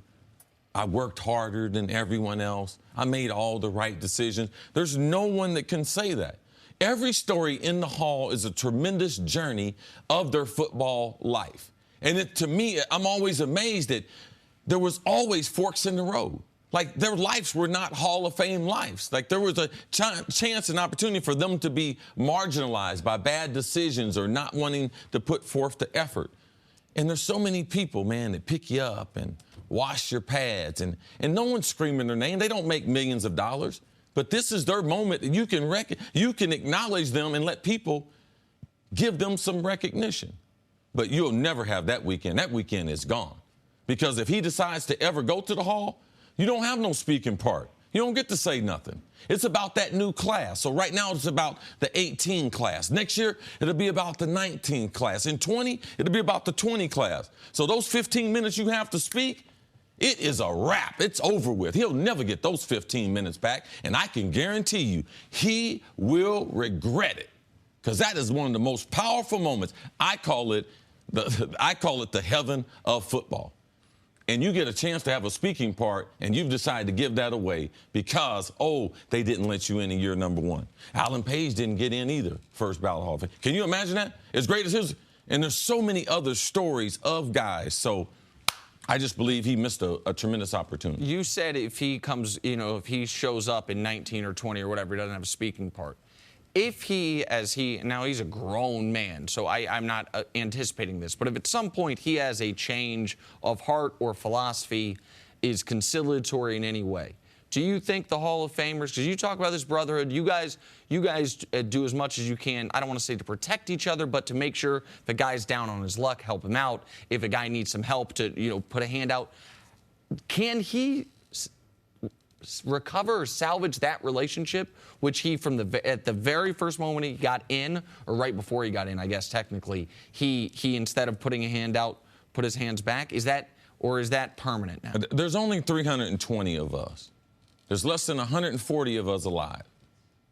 I worked harder than everyone else. I made all the right decisions. There's no one that can say that. Every story in the Hall is a tremendous journey of their football life. And to me, I'm always amazed that there was always forks in the road. Like, their lives were not Hall of Fame lives. Like, there was a chance and opportunity for them to be marginalized by bad decisions or not wanting to put forth the effort. And there's so many people, man, that pick you up and wash your pads. And no one's screaming their name. They don't make millions of dollars. But this is their moment that you can acknowledge them and let people give them some recognition. But you'll never have that weekend. That weekend is gone. Because if he decides to ever go to the Hall, you don't have no speaking part. You don't get to say nothing. It's about that new class. So right now it's about the 18 class. Next year, it'll be about the 19 class. In 20, it'll be about the 20 class. So those 15 minutes you have to speak, it is a wrap. It's over with. He'll never get those 15 minutes back. And I can guarantee you, he will regret it. Because that is one of the most powerful moments. I call it the heaven of football. And you get a chance to have a speaking part, and you've decided to give that away because, they didn't let you in year number one. Alan Page didn't get in either, first ballot Hall of Fame. Can you imagine that? As great as his. And there's so many other stories of guys. So I just believe he missed a tremendous opportunity. You said if he comes, if he shows up in 19 or 20 or whatever, he doesn't have a speaking part. If now he's a grown man, so I'm not anticipating this, but if at some point he has a change of heart or philosophy, is conciliatory in any way, do you think the Hall of Famers, because you talk about this brotherhood, you guys do as much as you can, I don't want to say to protect each other, but to make sure if a guy's down on his luck, help him out. If a guy needs some help to, put a hand out, can he recover or salvage that relationship, which he at the very first moment he got in, or right before he got in, I guess technically, he instead of putting a hand out, put his hands back? Is that permanent now? There's only 320 of us. There's less than 140 of us alive.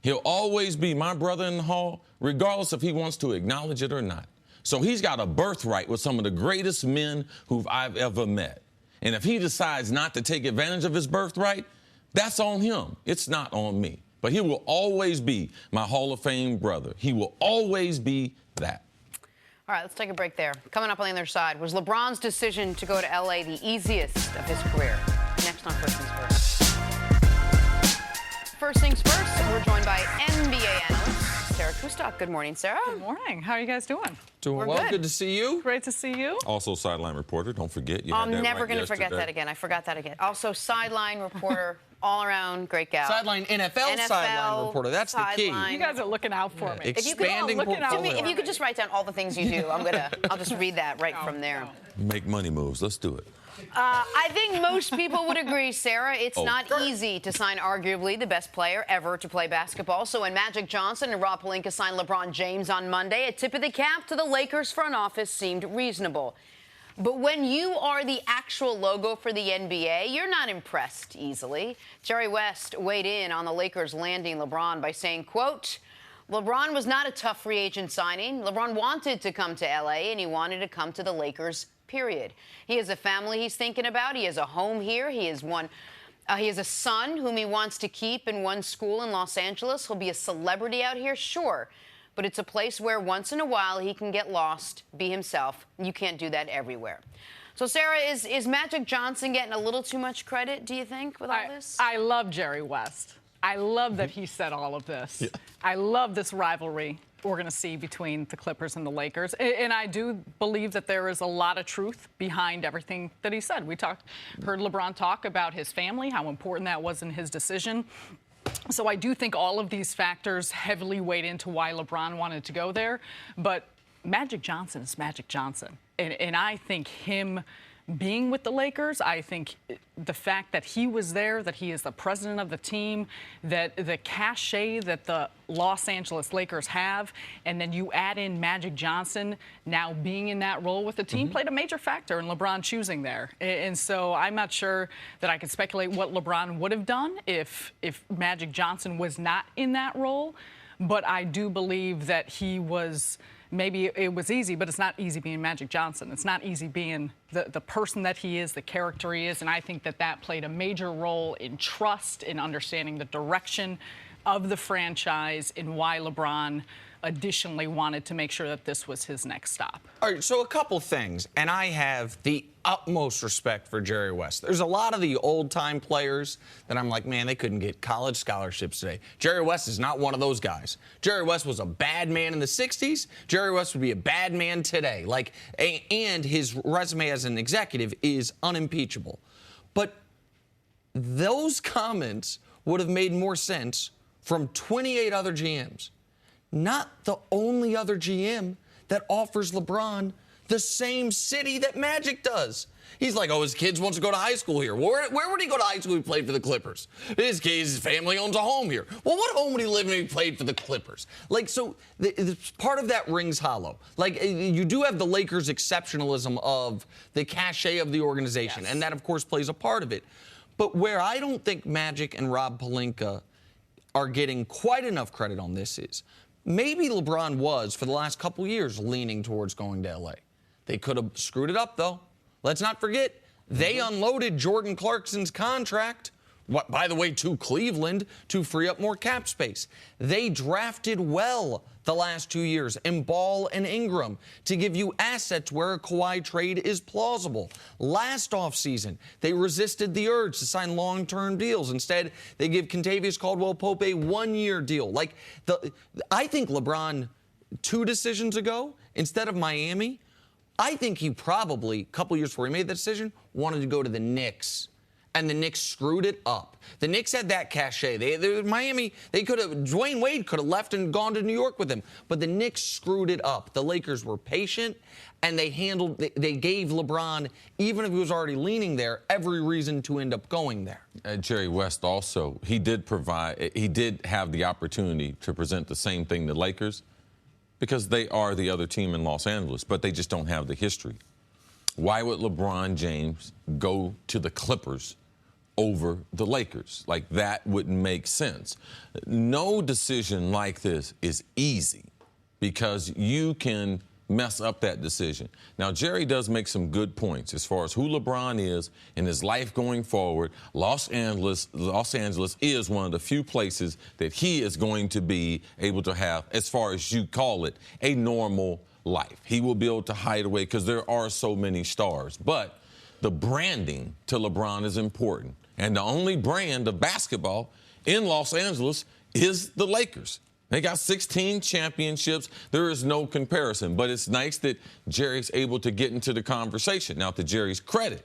He'll always be my brother in the Hall, regardless if he wants to acknowledge it or not. So he's got a birthright with some of the greatest men who I've ever met. And if he decides not to take advantage of his birthright, that's on him. It's not on me. But he will always be my Hall of Fame brother. He will always be that. All right, let's take a break there. Coming up on the other side, was LeBron's decision to go to L.A. the easiest of his career? Next on First Things First. First Things First, we're joined by NBA analyst Sarah Kustok. Good morning, Sarah. Good morning. How are you guys doing? Doing well. Good to see you. Great to see you. Also sideline reporter. Don't forget. I'm never going to forget that again. I forgot that again. Also sideline reporter. All around, great gal. Sideline NFL sideline reporter. That's the key. You guys are looking out for me. Expanding portfolio. If you could just write down all the things you do, I'll just read that right from there. Make money moves. Let's do it. I think most people would agree, Sarah. It's not easy to sign arguably the best player ever to play basketball. So when Magic Johnson and Rob Pelinka signed LeBron James on Monday, a tip of the cap to the Lakers front office seemed reasonable. But when you are the actual logo for the NBA, you're not impressed easily. Jerry West weighed in on the Lakers landing LeBron by saying, quote, LeBron was not a tough free agent signing. LeBron wanted to come to L.A., and he wanted to come to the Lakers, period. He has a family he's thinking about. He has a home here. He has won He has a son whom he wants to keep in one school in Los Angeles. He'll be a celebrity out here, sure. But it's a place where once in a while he can get lost, be himself. You can't do that everywhere. So, Sarah, is Magic Johnson getting a little too much credit, do you think, with all this? I love Jerry West. I love that he said all of this. Yeah. I love this rivalry we're going to see between the Clippers and the Lakers. And I do believe that there is a lot of truth behind everything that he said. Heard LeBron talk about his family, how important that was in his decision. So I do think all of these factors heavily weighed into why LeBron wanted to go there. But Magic Johnson is Magic Johnson. And I think him being with the Lakers, I think the fact that he was there, that he is the president of the team, that the cachet that the Los Angeles Lakers have, and then you add in Magic Johnson now being in that role with the team, played a major factor in LeBron choosing there. And so I'm not sure that I could speculate what LeBron would have done if Magic Johnson was not in that role. But I do believe that he was... Maybe it was easy, but it's not easy being Magic Johnson. It's not easy being the person that he is, the character he is, and I think that played a major role in trust, in understanding the direction of the franchise, and why LeBron additionally wanted to make sure that this was his next stop. All right, so a couple things, and I have the utmost respect for Jerry West. There's a lot of the old-time players that I'm like, man, they couldn't get college scholarships today. Jerry West is not one of those guys. Jerry West was a bad man in the 60s. Jerry West would be a bad man today. And his resume as an executive is unimpeachable. But those comments would have made more sense from 28 other GMs. Not the only other GM that offers LeBron the same city that Magic does. He's like, oh, his kids wants to go to high school here. Where would he go to high school if he played for the Clippers? His family owns a home here. Well, what home would he live in if he played for the Clippers? So part of that rings hollow. You do have the Lakers' exceptionalism of the cachet of the organization, yes. And that, of course, plays a part of it. But where I don't think Magic and Rob Pelinka are getting quite enough credit on this is maybe LeBron was, for the last couple years, leaning towards going to L.A. They could have screwed it up, though. Let's not forget, they unloaded Jordan Clarkson's contract, by the way, to Cleveland to free up more cap space. They drafted well the last 2 years in Ball and Ingram to give you assets where a Kawhi trade is plausible. Last offseason, they resisted the urge to sign long-term deals. Instead, they give Kentavious Caldwell-Pope a one-year deal. I think LeBron, 2 decisions ago, instead of Miami, I think he probably, a couple years before he made that decision, wanted to go to the Knicks. And the Knicks screwed it up. The Knicks had that cachet. Miami, Dwayne Wade could have left and gone to New York with him. But the Knicks screwed it up. The Lakers were patient, and they gave LeBron, even if he was already leaning there, every reason to end up going there. Jerry West also, he did have the opportunity to present the same thing to Lakers because they are the other team in Los Angeles, but they just don't have the history. Why would LeBron James go to the Clippers over the Lakers? That wouldn't make sense. No decision like this is easy because you can mess up that decision. Now, Jerry does make some good points as far as who LeBron is in his life going forward. Los Angeles is one of the few places that he is going to be able to have, as far as you call it, a normal life. He will be able to hide away because there are so many stars. But the branding to LeBron is important. And the only brand of basketball in Los Angeles is the Lakers. They got 16 championships. There is no comparison. But it's nice that Jerry's able to get into the conversation. Now, to Jerry's credit,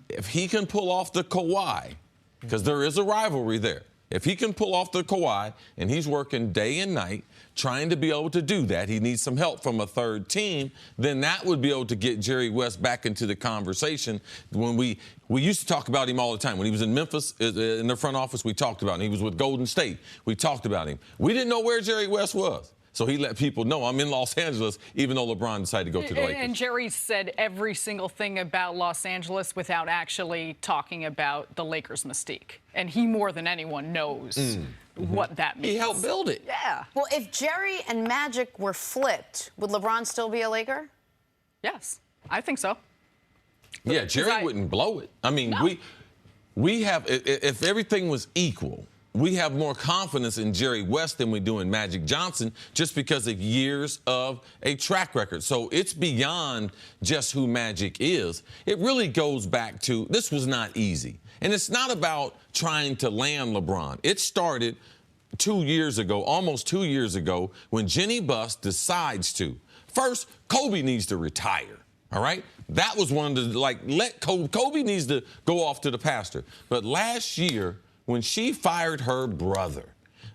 if he can pull off the Kawhi, because there is a rivalry there, if he can pull off the Kawhi, and he's working day and night trying to be able to do that, he needs some help from a third team, then that would be able to get Jerry West back into the conversation. When we used to talk about him all the time. When he was in Memphis, in the front office, we talked about him. He was with Golden State. We talked about him. We didn't know where Jerry West was. So he let people know I'm in Los Angeles, even though LeBron decided to go to the Lakers. And Jerry said every single thing about Los Angeles without actually talking about the Lakers' mystique. And he, more than anyone, knows what that means. He helped build it. Yeah. Well, if Jerry and Magic were flipped, would LeBron still be a Laker? Yes, I think so. Yeah, Jerry wouldn't blow it. I mean, no. if everything was equal, we have more confidence in Jerry West than we do in Magic Johnson just because of years of a track record. So it's beyond just who Magic is. It really goes back to this was not easy. And it's not about trying to land LeBron. It started 2 years ago, almost 2 years ago, when Jenny Buss decides to. First, Kobe needs to retire. All right? That was one of the, let Kobe needs to go off to the pasture. But last year, when she fired her brother,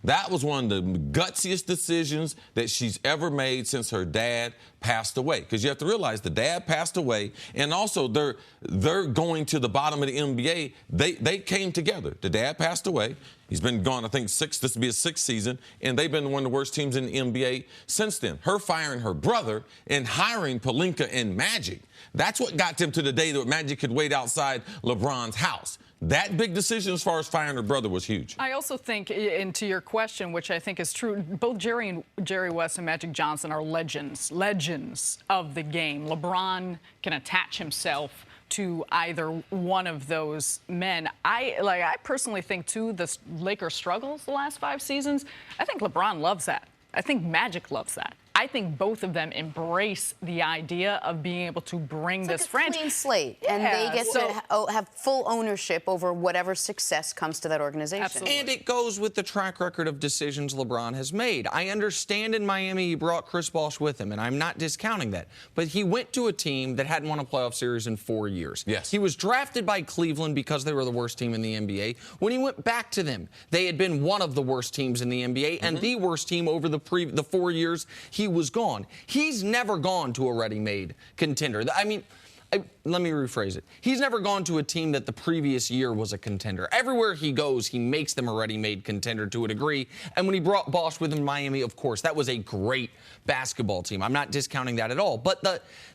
that was one of the gutsiest decisions that she's ever made since her dad passed away. Because you have to realize the dad passed away, and also they're going to the bottom of the NBA. They came together. The dad passed away. He's been gone, I think, this will be his 6th season, and they've been one of the worst teams in the NBA since then. Her firing her brother and hiring Pelinka and Magic, that's what got them to the day that Magic could wait outside LeBron's house. That big decision as far as firing her brother was huge. I also think, and to your question, which I think is true, both Jerry West and Magic Johnson are legends of the game. LeBron can attach himself to either one of those men. I personally think, too, the Lakers' struggles the last 5 seasons, I think LeBron loves that. I think Magic loves that. I think both of them embrace the idea of being able to bring this franchise. Clean slate, and they get to have full ownership over whatever success comes to that organization. Absolutely. And it goes with the track record of decisions LeBron has made. I understand in Miami he brought Chris Bosh with him, and I'm not discounting that. But he went to a team that hadn't won a playoff series in 4 years. Yes. He was drafted by Cleveland because they were the worst team in the NBA. When he went back to them, they had been one of the worst teams in the NBA and the worst team over the 4 years he was gone. He's never gone to a ready-made contender. I mean, let me rephrase it. He's never gone to a team that the previous year was a contender. Everywhere he goes, he makes them a ready-made contender to a degree. And when he brought Bosh with him in Miami, of course, that was a great basketball team. I'm not discounting that at all. But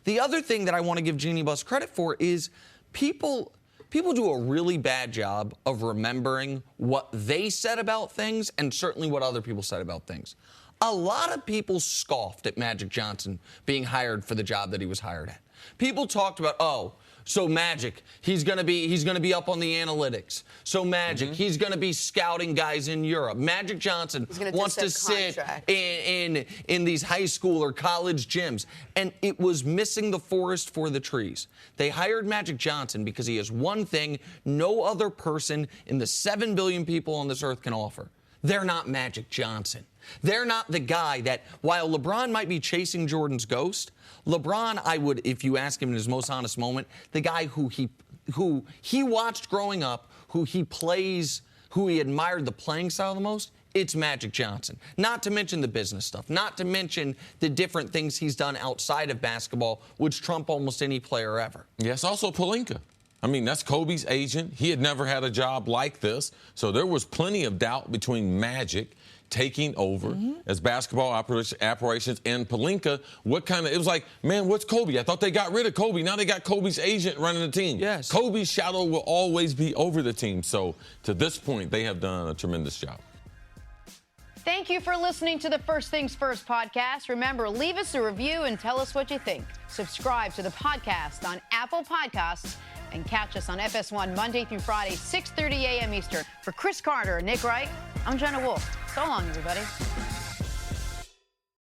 the other thing that I want to give Jeannie Buss credit for is people do a really bad job of remembering what they said about things and certainly what other people said about things. A lot of people scoffed at Magic Johnson being hired for the job that he was hired at. People talked about, so Magic, he's gonna be up on the analytics. So Magic, he's gonna be scouting guys in Europe. Magic Johnson wants to sit in these high school or college gyms. And it was missing the forest for the trees. They hired Magic Johnson because he has one thing no other person in the 7 billion people on this earth can offer. They're not Magic Johnson. They're not the guy that, while LeBron might be chasing Jordan's ghost, LeBron, I would, if you ask him in his most honest moment, the guy who he watched growing up, who he admired the playing style the most, it's Magic Johnson. Not to mention the business stuff, not to mention the different things he's done outside of basketball, which trump almost any player ever. Yes, also Pelinka. I mean, that's Kobe's agent. He had never had a job like this. So there was plenty of doubt between Magic taking over as basketball operations and Pelinka. It was like, man, what's Kobe? I thought they got rid of Kobe. Now they got Kobe's agent running the team. Yes. Kobe's shadow will always be over the team. So to this point, they have done a tremendous job. Thank you for listening to the First Things First podcast. Remember, leave us a review and tell us what you think. Subscribe to the podcast on Apple Podcasts and catch us on FS1 Monday through Friday, 6:30 a.m. Eastern. For Chris Carter and Nick Wright, I'm Jenna Wolf. So long, everybody.